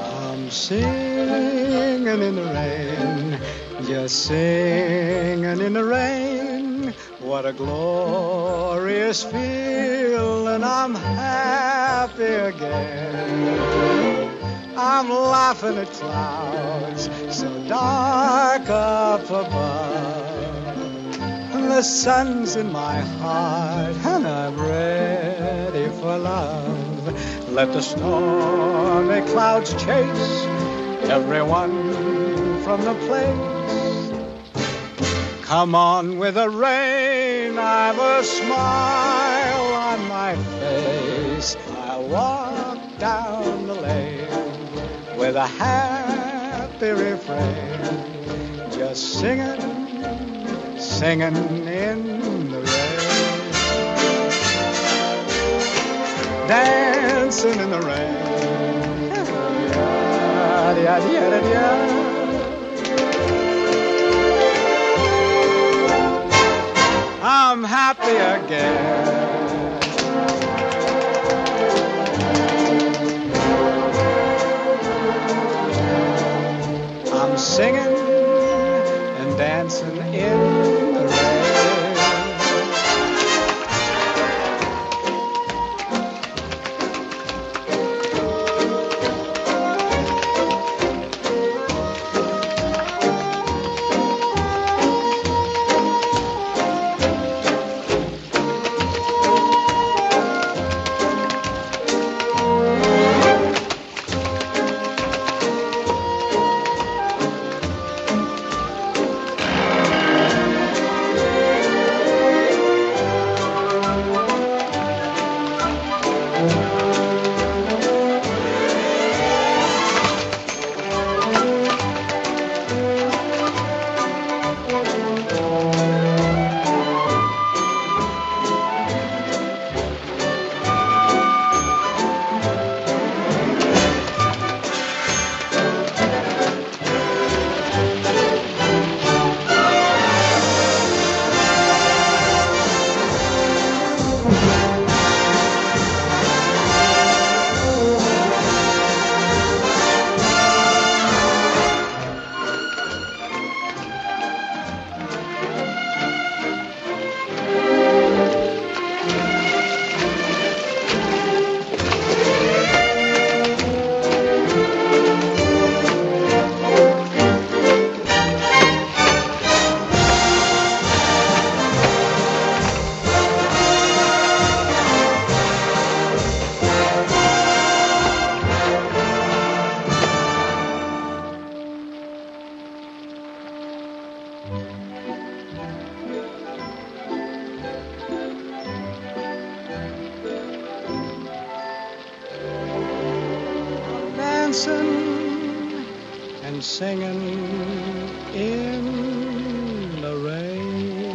I'm singing in the rain, just singing in the rain. What a glorious feeling, I'm happy again. I'm laughing at clouds so dark up above. The sun's in my heart and I'm ready for love. Let the stormy clouds chase everyone from the place. Come on with the rain, I've a smile on my face. I'll walk down the lane with a happy refrain, just singing, singing in the rain, dancing in the rain. I'm happy again. I'm singing and dancing in the rain. Dancing and singing in the rain.